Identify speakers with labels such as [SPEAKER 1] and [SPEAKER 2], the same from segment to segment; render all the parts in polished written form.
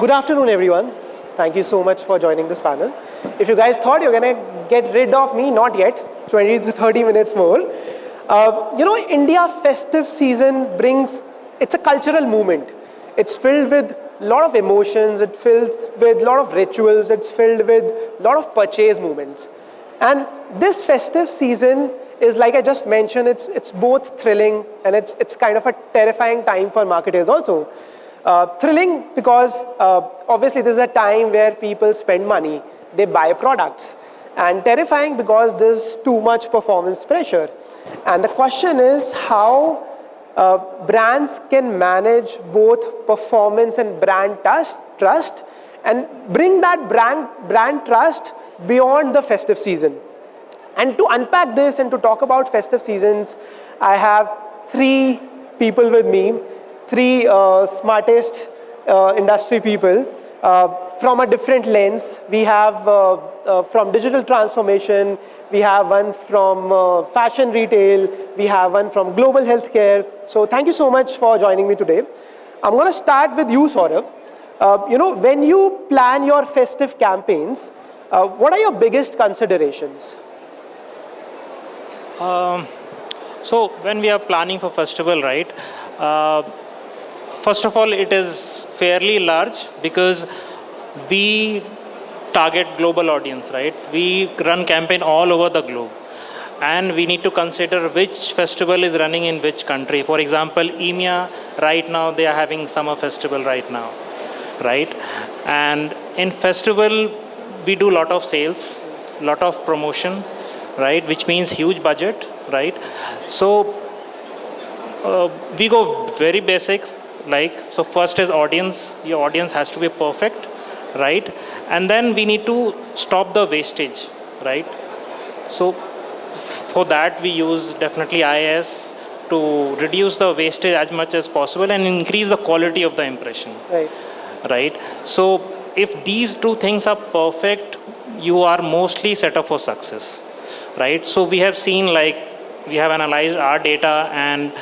[SPEAKER 1] Good afternoon, everyone. Thank you so much for joining this panel. If you guys thought you're going to get rid of me, not yet. 20 to 30 minutes more. India festive season it's a cultural movement. It's filled with a lot of emotions. It fills with a lot of rituals. It's filled with a lot of purchase movements. And this festive season is, like I just mentioned, it's both thrilling and it's kind of a terrifying time for marketers also. Thrilling because obviously this is a time where people spend money, they buy products. And terrifying because there's too much performance pressure. And the question is how brands can manage both performance and brand trust and bring that brand trust beyond the festive season. And to unpack this and to talk about festive seasons, I have three people with me, three smartest industry people from a different lens. We have from digital transformation, we have one from fashion retail, we have one from global healthcare. So thank you so much for joining me today. I'm going to start with you, Saurav. When you plan your festive campaigns, what are your biggest considerations?
[SPEAKER 2] So when we are planning for festival, right? First of all, it is fairly large because we target global audience, right? We run campaign all over the globe. And we need to consider which festival is running in which country. For example, EMEA, right now, they are having summer festival right now, right? And in festival, we do a lot of sales, lot of promotion, right? Which means huge budget, right? So we go very basic, so first is audience. Your audience has to be perfect, right? And then we need to stop the wastage, right? So for that we use definitely IS to reduce the wastage as much as possible and increase the quality of the impression, right? So if these two things are perfect, you are mostly set up for success, right? So we have seen, we have analyzed our data and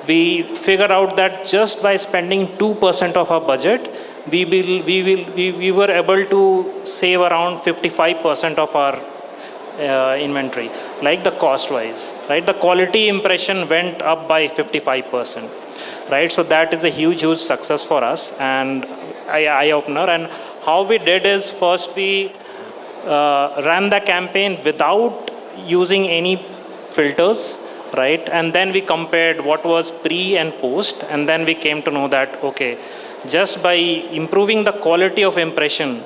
[SPEAKER 2] we figured out that just by spending 2% of our budget, we were able to save around 55% of our inventory, like the cost wise, right? The quality impression went up by 55%, right? So that is a huge success for us and eye opener. And how we did is first we ran the campaign without using any filters, right? And then we compared what was pre and post, and then we came to know that, okay, just by improving the quality of impression,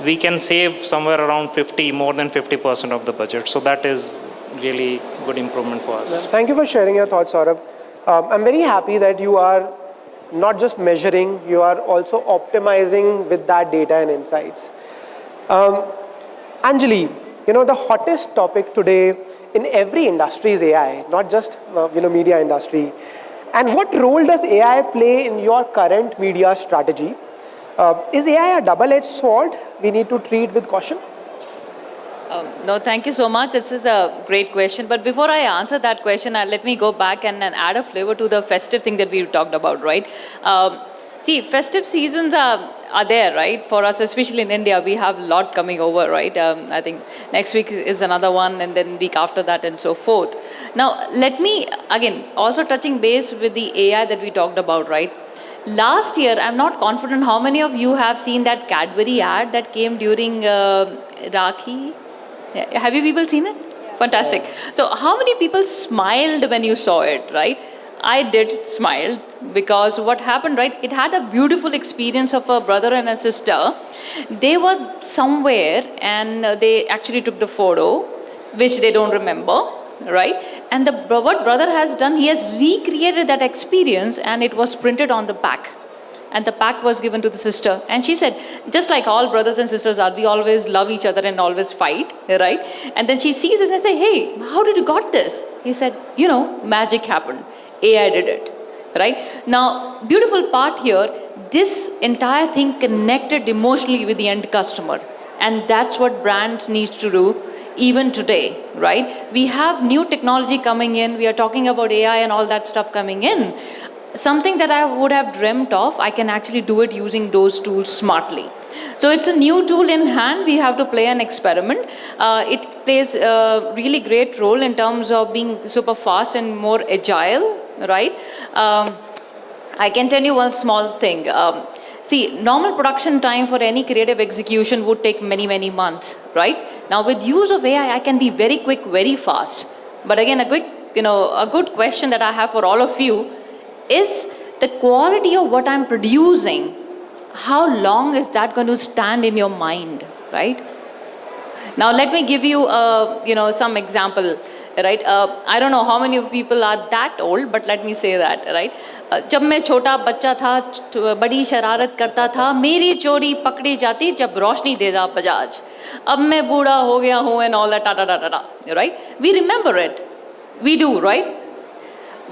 [SPEAKER 2] we can save somewhere around more than 50% of the budget. So that is really good improvement for us.
[SPEAKER 1] Thank you for sharing your thoughts, Saurabh. I'm very happy that you are not just measuring, you are also optimizing with that data and insights. Anjali, the hottest topic today in every industry is AI, not just media industry. And what role does AI play in your current media strategy? Is AI a double-edged sword we need to treat with caution?
[SPEAKER 3] No, thank you so much. This is a great question. But before I answer that question, let me go back and add a flavor to the festive thing that we talked about, right? See, festive seasons are there, right? For us, especially in India, we have a lot coming over, right? I think next week is another one, and then week after that, and so forth. Now, let me, again, also touching base with the AI that we talked about, right? Last year, I'm not confident how many of you have seen that Cadbury ad that came during Rakhi. Yeah. Have you people seen it? Yeah. Fantastic. Yeah. So how many people smiled when you saw it, right? I did smile because what happened, right? It had a beautiful experience of a brother and a sister. They were somewhere and they actually took the photo, which they don't remember, right? And what brother has done, he has recreated that experience and it was printed on the pack. And the pack was given to the sister. And she said, just like all brothers and sisters are, we always love each other and always fight, right? And then she sees this and says, hey, how did you got this? He said, magic happened. AI did it, right? Now, beautiful part here, this entire thing connected emotionally with the end customer. And that's what brands need to do even today, right? We have new technology coming in. We are talking about AI and all that stuff coming in. something that I would have dreamt of, I can actually do it using those tools smartly. So it's a new tool in hand. We have to play an experiment. It plays a really great role in terms of being super fast and more agile, right? I can tell you one small thing. See, normal production time for any creative execution would take many, many months, right? Now with use of AI, I can be very quick, very fast. But again, a good question that I have for all of you is the quality of what I'm producing. How long is that going to stand in your mind, right? Now let me give you, some example, right? I don't know how many of people are that old, but let me say that, right? जब मैं छोटा बच्चा था, बड़ी शरारत करता था, मेरी चोरी पकड़ी जाती जब रोशनी देता बजाज. अब मैं बूढ़ा हो गया हूँ and all that, right? We remember it. We do, right?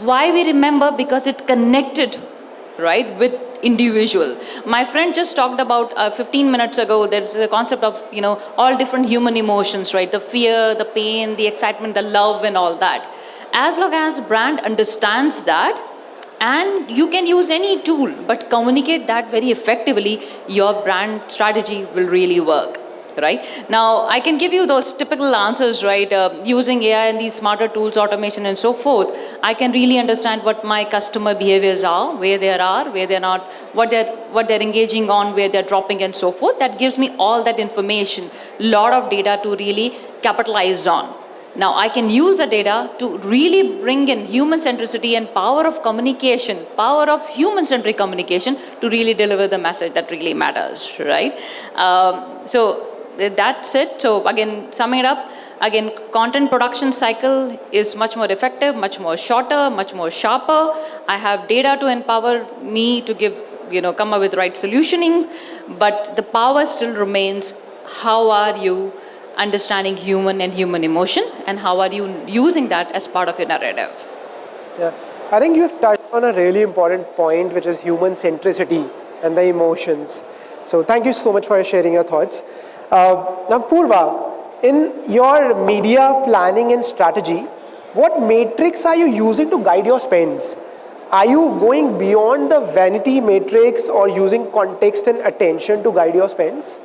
[SPEAKER 3] Why we remember? Because it connected, right, with individual. My friend just talked about 15 minutes ago, there's a concept of, all different human emotions, right? The fear, the pain, the excitement, the love and all that. As long as brand understands that, and you can use any tool, but communicate that very effectively, your brand strategy will really work. Right? Now, I can give you those typical answers, right? Using AI and these smarter tools, automation and so forth, I can really understand what my customer behaviors are, where they are, where they're not, what they're engaging on, where they're dropping and so forth. That gives me all that information, lot of data to really capitalize on. Now, I can use the data to really bring in human centricity and power of communication, power of human-centric communication to really deliver the message that really matters, right? So that's it. So again, summing it up, again, content production cycle is much more effective, much more shorter, much more sharper. I have data to empower me to give, come up with right solutioning, but the power still remains. How are you understanding human and human emotion, and how are you using that as part of your narrative?
[SPEAKER 1] Yeah, I think you've touched on a really important point, which is human centricity and the emotions. So thank you so much for sharing your thoughts. Now, Purvaa, in your media planning and strategy, what matrix are you using to guide your spends? Are you going beyond the vanity matrix or using context and attention to guide your spends?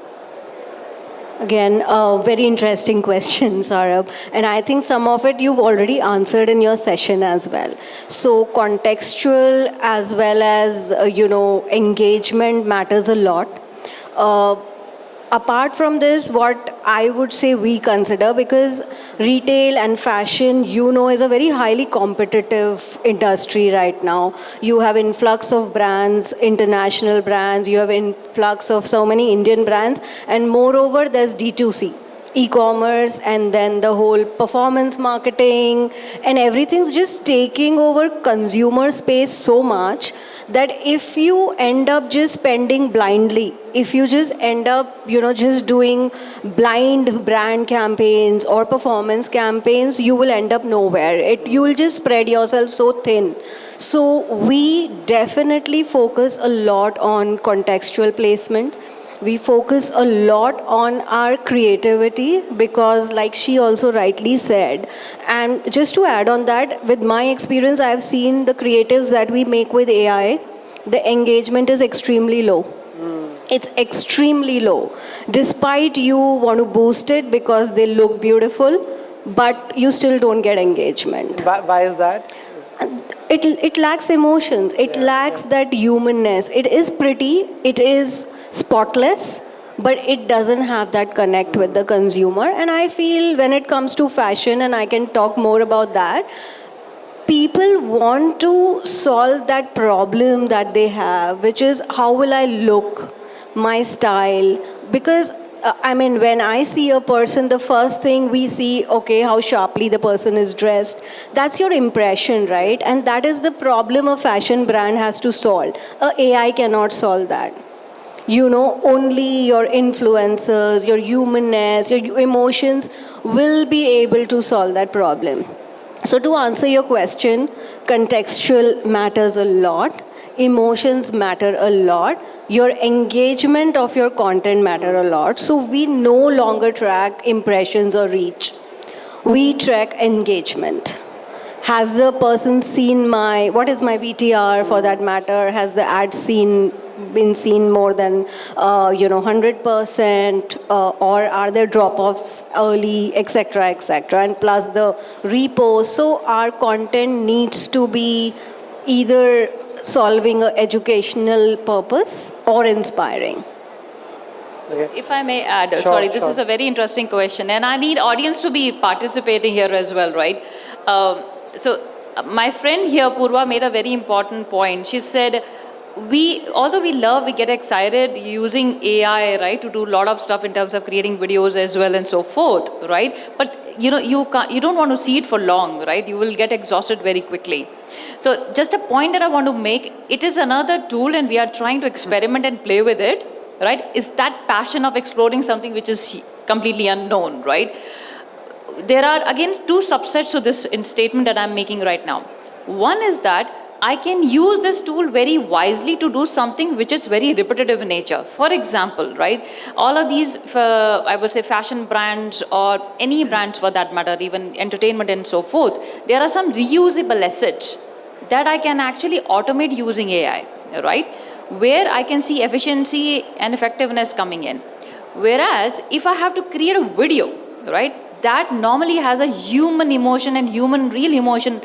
[SPEAKER 4] Again, very interesting question, Saurabh. And I think some of it you've already answered in your session as well. So contextual as well as, engagement matters a lot. Apart from this, what I would say we consider, because retail and fashion, is a very highly competitive industry right now. You have influx of brands, international brands, you have influx of so many Indian brands, and moreover, there's D2C. E-commerce, and then the whole performance marketing, and everything's just taking over consumer space so much that if you end up just spending blindly, if you just end up, just doing blind brand campaigns or performance campaigns, you will end up nowhere. You will just spread yourself so thin. So we definitely focus a lot on contextual placement. We focus a lot on our creativity because, like she also rightly said, and just to add on that, with my experience, I've seen the creatives that we make with AI, the engagement is extremely low. It's extremely low. Despite you want to boost it because they look beautiful, but you still don't get engagement.
[SPEAKER 1] Why is that?
[SPEAKER 4] It lacks emotions. It lacks that humanness. It is pretty. It is spotless, but it doesn't have that connect with the consumer. And I feel when it comes to fashion, and I can talk more about that, people want to solve that problem that they have, which is how will I look, my style, because when I see a person, the first thing we see, okay, how sharply the person is dressed. That's your impression, right? And that is the problem a fashion brand has to solve. AI cannot solve that. Only your influencers, your humanness, your emotions will be able to solve that problem. So to answer your question, contextual matters a lot. Emotions matter a lot. Your engagement of your content matter a lot. So we no longer track impressions or reach. We track engagement. has the person seen what is my VTR for that matter? Has the ad been seen more than 100%, or are there drop-offs early, etc., etc., and plus the repost. So our content needs to be either solving an educational purpose or inspiring.
[SPEAKER 1] Okay.
[SPEAKER 3] If I may add,
[SPEAKER 1] Sure,
[SPEAKER 3] sorry, this
[SPEAKER 1] sure.
[SPEAKER 3] is a very interesting question, and I need audience to be participating here as well, right? My friend here, Purvaa, made a very important point. She said, although we get excited using AI, right, to do a lot of stuff in terms of creating videos as well and so forth, right? But you don't want to see it for long, right? You will get exhausted very quickly. So just a point that I want to make, it is another tool and we are trying to experiment and play with it, right? Is that passion of exploring something which is completely unknown, right? There are again two subsets to this statement that I'm making right now. One is that I can use this tool very wisely to do something which is very repetitive in nature. For example, right, all of these, I would say fashion brands or any brands for that matter, even entertainment and so forth, there are some reusable assets that I can actually automate using AI, right, where I can see efficiency and effectiveness coming in. Whereas if I have to create a video, right, that normally has a human emotion and real emotion,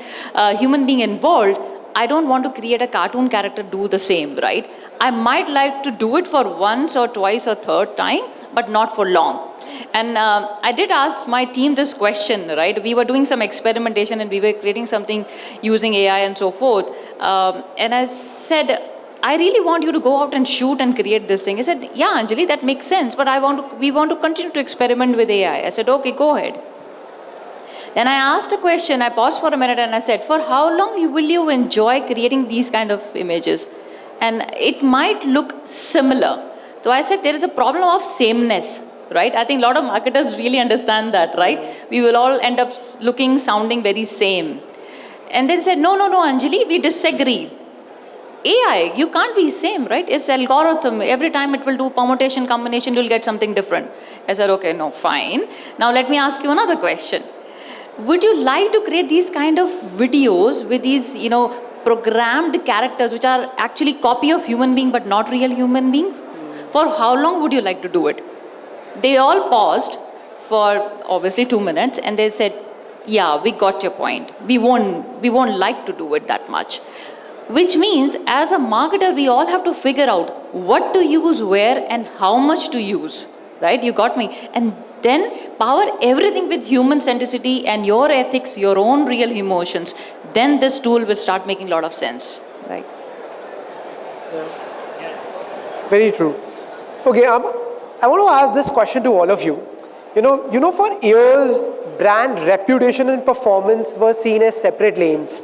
[SPEAKER 3] human being involved, I don't want to create a cartoon character do the same, right? I might like to do it for once or twice or third time, but not for long. And I did ask my team this question, right? We were doing some experimentation and we were creating something using AI and so forth. And I said, I really want you to go out and shoot and create this thing. He said, yeah, Anjali, that makes sense, but we want to continue to experiment with AI. I said, okay, go ahead. Then I asked a question, I paused for a minute and I said, for how long will you enjoy creating these kind of images? And it might look similar. So I said, there is a problem of sameness, right? I think a lot of marketers really understand that, right? We will all end up looking, sounding very same. And then said, no, Anjali, we disagree. AI, you can't be same, right? It's algorithm. Every time it will do permutation, combination, you'll get something different. I said, okay, no, fine. Now let me ask you another question. Would you like to create these kind of videos with these, programmed characters which are actually copy of human being but not real human being? For how long would you like to do it? They all paused for obviously 2 minutes and they said, yeah, we got your point. We won't like to do it that much. Which means as a marketer, we all have to figure out what to use where and how much to use, right? You got me? And then power everything with human centricity and your ethics, your own real emotions. Then this tool will start making a lot of sense, right?
[SPEAKER 1] Yeah. Very true. Okay, I want to ask this question to all of you. For years, brand reputation and performance were seen as separate lanes.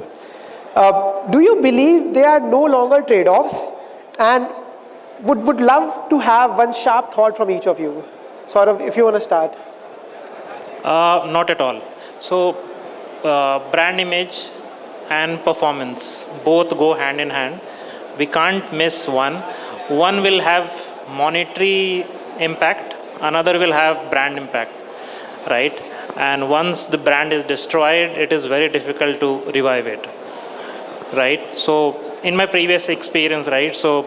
[SPEAKER 1] Do you believe they are no longer trade-offs? And would love to have one sharp thought from each of you. Saurav, if you want to start.
[SPEAKER 2] Not at all. So, brand image and performance both go hand in hand. We can't miss one. One will have monetary impact, another will have brand impact, right? And once the brand is destroyed, it is very difficult to revive it, right? So, in my previous experience, right, so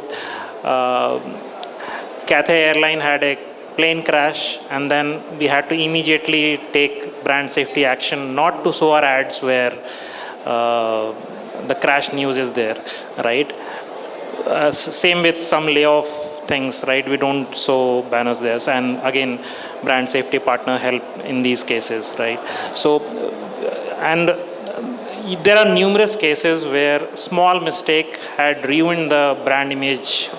[SPEAKER 2] Cathay Airline had a plane crash and then we had to immediately take brand safety action, not to show our ads where the crash news is there, right? Same with some layoff things, right? We don't show banners there. And again, brand safety partner help in these cases, right? So, and there are numerous cases where small mistake had ruined the brand image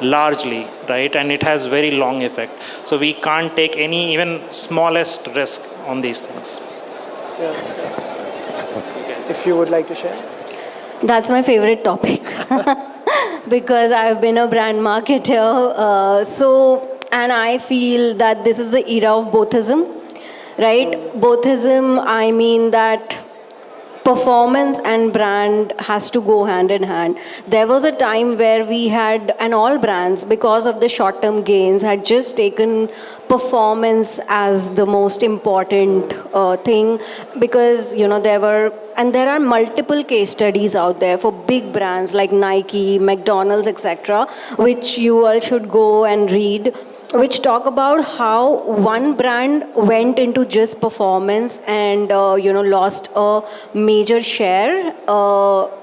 [SPEAKER 2] largely, right? And it has very long effect. So we can't take any even smallest risk on these things.
[SPEAKER 1] Yeah. If you would like to share.
[SPEAKER 4] That's my favorite topic because I've been a brand marketer. And I feel that this is the era of bothism, right? Bothism, I mean that performance and brand has to go hand in hand. There was a time where we had, and all brands, because of the short-term gains, had just taken performance as the most important thing, because there are multiple case studies out there for big brands like Nike, McDonald's, etc., which you all should go and read, which talk about how one brand went into just performance and lost a major share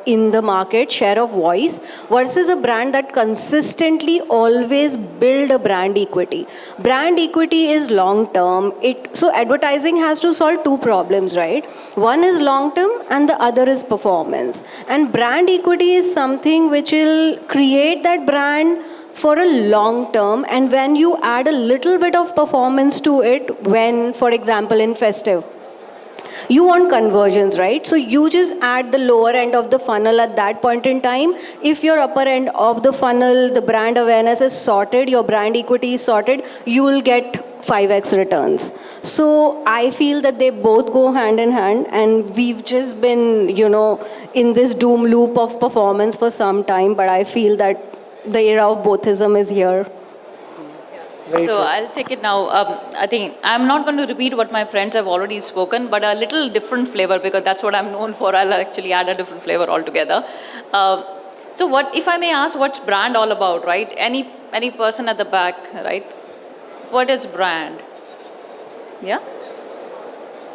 [SPEAKER 4] in the market, share of voice, versus a brand that consistently always build a brand equity. Brand equity is long term. So advertising has to solve two problems, right? One is long term and the other is performance. And brand equity is something which will create that brand for a long term, and when you add a little bit of performance to it, when, for example, in festive, you want conversions, right? So you just add the lower end of the funnel at that point in time. If your upper end of the funnel, the brand awareness is sorted, your brand equity is sorted, you will get 5x returns. So I feel that they both go hand in hand, and we've just been, in this doom loop of performance for some time, but I feel that the era of bothism is here.
[SPEAKER 3] So I'll take it now. I think I'm not going to repeat what my friends have already spoken, but a little different flavor, because that's what I'm known for. I'll actually add a different flavor altogether. So what, if I may ask, what's brand all about, right? Any person at the back, right? What is brand? Yeah?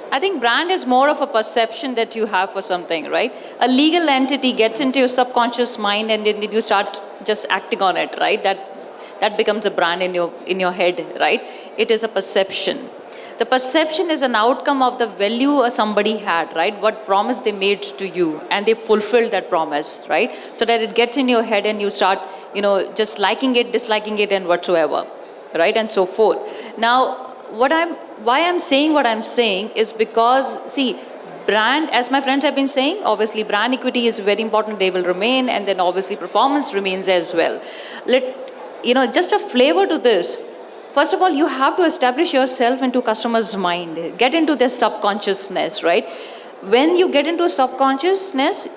[SPEAKER 3] I think brand is more of a perception that you have for something, right? A legal entity gets into your subconscious mind and then you start just acting on it, right? That becomes a brand in your head, right? It is a perception. The perception is an outcome of the value somebody had, right? What promise they made to you, and they fulfilled that promise, right? So that it gets in your head and you start, just liking it, disliking it, and whatsoever, right? And so forth. Now, why I'm saying what I'm saying is because, see, brand, as my friends have been saying, obviously brand equity is very important, they will remain, and then obviously performance remains as well. Just a flavor to this. First of all, you have to establish yourself into customer's mind, get into their subconsciousness, right? When you get into subconsciousness,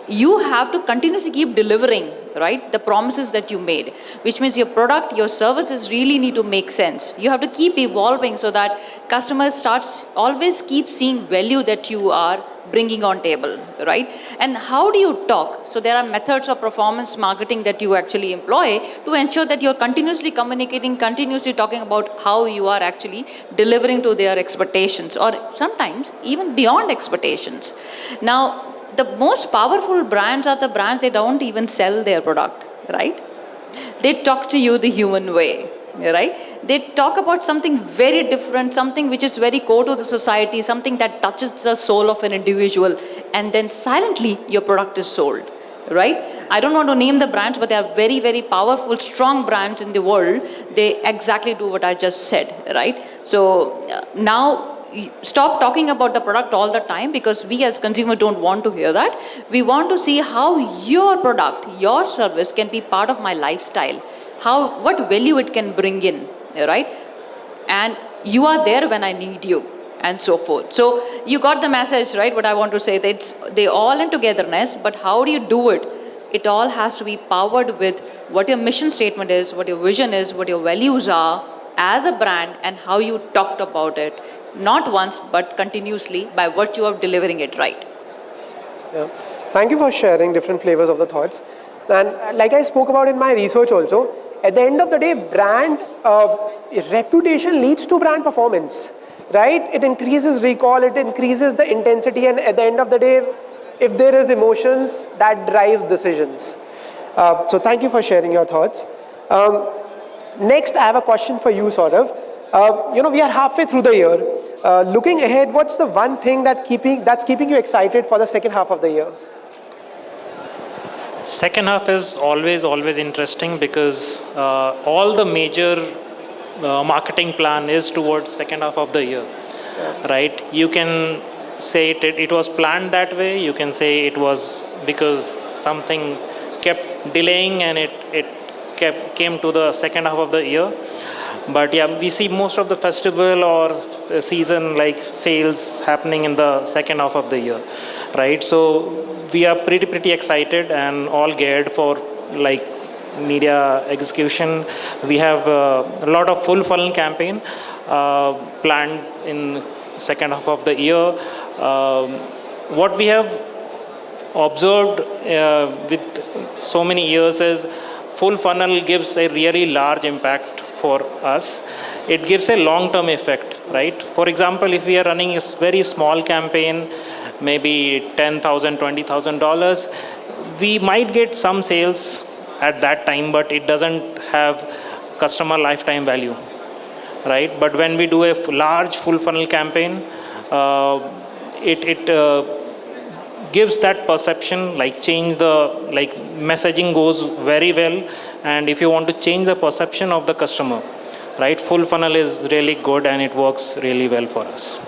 [SPEAKER 3] you have to continuously keep delivering, right? The promises that you made, which means your product, your services really need to make sense. You have to keep evolving so that customers always keep seeing value that you are bringing on table, right? And how do you talk? So there are methods of performance marketing that you actually employ to ensure that you're continuously communicating, continuously talking about how you are actually delivering to their expectations, or sometimes even beyond expectations. Now, the most powerful brands are the brands they don't even sell their product, right? They talk to you the human way, right? They talk about something very different, something which is very core to the society, something that touches the soul of an individual, and then silently your product is sold, right? I don't want to name the brands, but they are very, very powerful, strong brands in the world. They exactly do what I just said, right? So now, stop talking about the product all the time, because we as consumers don't want to hear that. We want to see how your product, your service can be part of my lifestyle, what value it can bring in, right? And you are there when I need you, and so forth. So you got the message, right? What I want to say, they all in togetherness, but how do you do it? It all has to be powered with what your mission statement is, what your vision is, what your values are as a brand, and how you talked about it. Not once, but continuously, by what you are delivering it right.
[SPEAKER 1] Yeah. Thank you for sharing different flavors of the thoughts. And like I spoke about in my research also, at the end of the day, brand reputation leads to brand performance, right? It increases recall, it increases the intensity, and at the end of the day, if there is emotions, that drives decisions. So thank you for sharing your thoughts. Next, I have a question for you, Saurav. We are halfway through the year. Looking ahead, what's the one thing that's keeping you excited for the second half of the year?
[SPEAKER 2] Second half is always interesting, because all the major marketing plan is towards second half of the year, right? You can say it was planned that way. You can say it was because something kept delaying and it came to the second half of the year. But yeah, we see most of the festival or season like sales happening in the second half of the year, right? So we are pretty excited and all geared for like media execution. We have a lot of full funnel campaign planned in second half of the year. What we have observed with so many years is full funnel gives a really large impact for us. It gives a long-term effect, right? For example, if we are running a very small campaign, maybe $10,000, $20,000, we might get some sales at that time, but it doesn't have customer lifetime value, right? But when we do a large full funnel campaign, it gives that perception, like change the, like messaging goes very well. And if you want to change the perception of the customer, right, full funnel is really good and it works really well for us.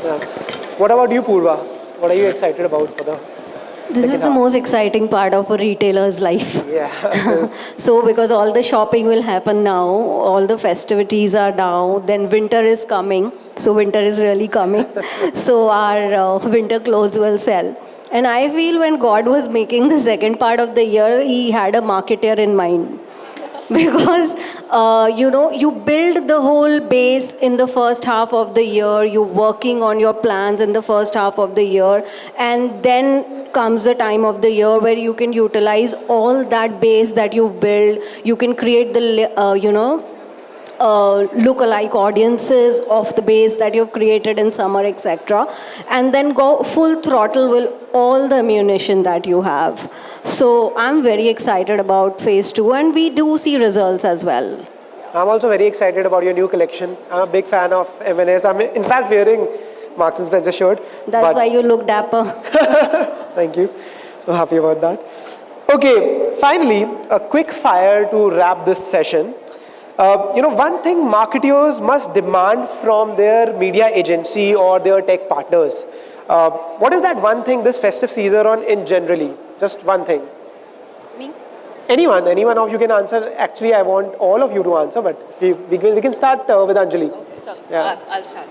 [SPEAKER 1] Yeah. What about you, Purva? What are you excited about for the
[SPEAKER 4] This is the most exciting part of a retailer's life.
[SPEAKER 1] Yeah.
[SPEAKER 4] So because all the shopping will happen now, all the festivities are now, then winter is coming. So winter is really coming. So our winter clothes will sell. And I feel when God was making the second part of the year, he had a marketer in mind. Because, you build the whole base in the first half of the year, you're working on your plans in the first half of the year, and then comes the time of the year where you can utilize all that base that you've built. You can create the, lookalike audiences of the base that you've created in summer, etc. And then go full throttle with all the ammunition that you have. So I'm very excited about phase 2, and we do see results as well.
[SPEAKER 1] I'm also very excited about your new collection. I'm a big fan of M&S. I'm in fact wearing Marks & Spencer shirt.
[SPEAKER 4] That's why you look dapper.
[SPEAKER 1] Thank you. So happy about that. Okay, finally, a quick fire to wrap this session. One thing marketers must demand from their media agency or their tech partners. What is that one thing this festive season on in generally? Just one thing.
[SPEAKER 4] Me?
[SPEAKER 1] Anyone of you can answer. Actually, I want all of you to answer, but we can start with Anjali.
[SPEAKER 3] Okay,
[SPEAKER 1] Yeah.
[SPEAKER 3] I'll start.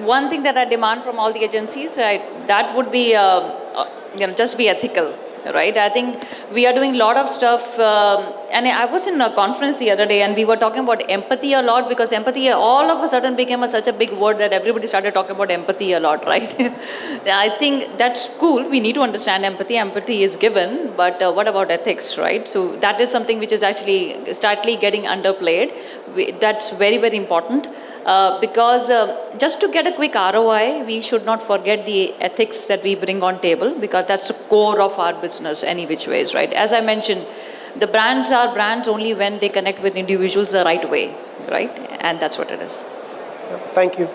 [SPEAKER 3] One thing that I demand from all the agencies, that would be, just be ethical. Right, I think we are doing a lot of stuff, and I was in a conference the other day, and we were talking about empathy a lot, because empathy all of a sudden became such a big word that everybody started talking about empathy a lot, right? I think that's cool. We need to understand empathy. Empathy is given, but what about ethics, right? So that is something which is actually slightly getting underplayed. That's very, very important. Because just to get a quick ROI, we should not forget the ethics that we bring on table, because that's the core of our business any which ways, right? As I mentioned, the brands are brands only when they connect with individuals the right way, right? And that's what it is.
[SPEAKER 1] Thank you.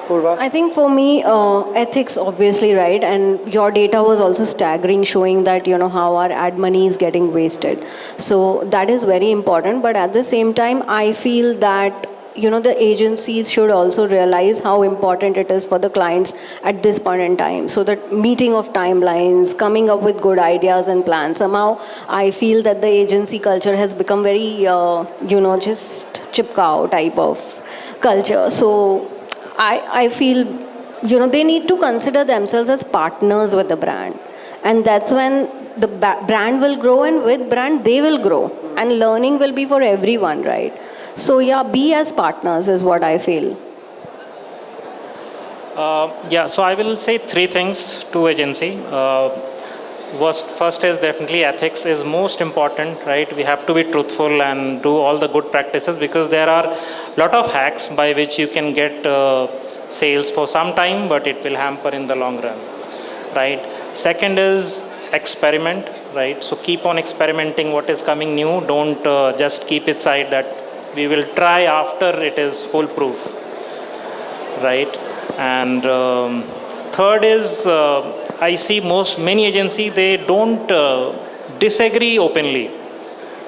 [SPEAKER 1] Purva?
[SPEAKER 4] I think for me, ethics obviously, right? And your data was also staggering, showing that, how our ad money is getting wasted. So that is very important. But at the same time, I feel that the agencies should also realize how important it is for the clients at this point in time. So that meeting of timelines, coming up with good ideas and plans. Somehow, I feel that the agency culture has become very, just chip cow type of culture. So I feel, they need to consider themselves as partners with the brand. And that's when the brand will grow, and with brand, they will grow. And learning will be for everyone, right? So yeah, be as partners is what I feel.
[SPEAKER 2] So I will say three things to agency. First is definitely ethics is most important, right? We have to be truthful and do all the good practices, because there are a lot of hacks by which you can get sales for some time, but it will hamper in the long run, right? Second is experiment, right? So keep on experimenting what is coming new. Don't just keep it side that we will try after it is foolproof, right? And third is I see many agencies, they don't disagree openly,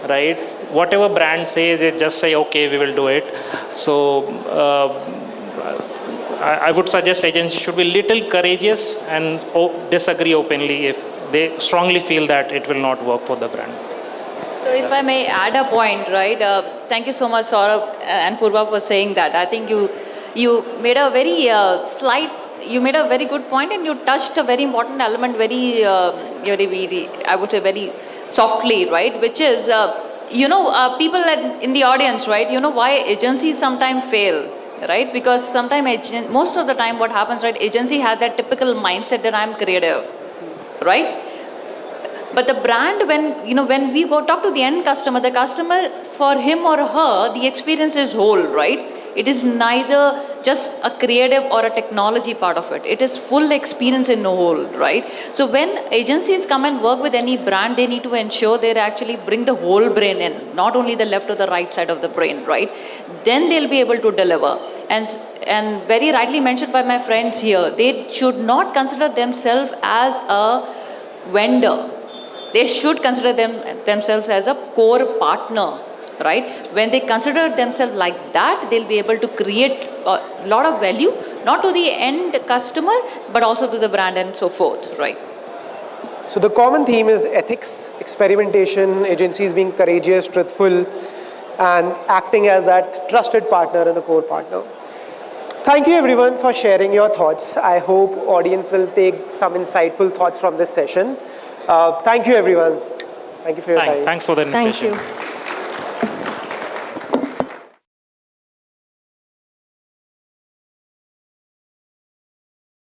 [SPEAKER 2] right? Whatever brand say, they just say, okay, we will do it. So I would suggest agencies should be little courageous and disagree openly if they strongly feel that it will not work for the brand.
[SPEAKER 3] So if I may add a point, right? Thank you so much, Saurabh and Purvaa, for saying that. I think you made a very you made a very good point, and you touched a very important element, very, I would say, very softly, right? Which is, people in the audience, right? You know why agencies sometimes fail, right? Because sometimes, most of the time, what happens, right? Agency has that typical mindset that I'm creative, right? But the brand, when we go talk to the end customer, the customer, for him or her, the experience is whole, right? It is neither just a creative or a technology part of it. It is full experience in a whole, right? So when agencies come and work with any brand, they need to ensure they actually bring the whole brain in, not only the left or the right side of the brain, right? Then they'll be able to deliver. And very rightly mentioned by my friends here, they should not consider themselves as a vendor. They should consider themselves as a core partner, right? When they consider themselves like that, they'll be able to create a lot of value, not to the end customer, but also to the brand and so forth, right?
[SPEAKER 1] So the common theme is ethics, experimentation, agencies being courageous, truthful, and acting as that trusted partner and the core partner. Thank you everyone for sharing your thoughts. I hope audience will take some insightful thoughts from this session. Thank you everyone. Thank you for your time.
[SPEAKER 2] Thanks for the invitation.
[SPEAKER 4] Thank you.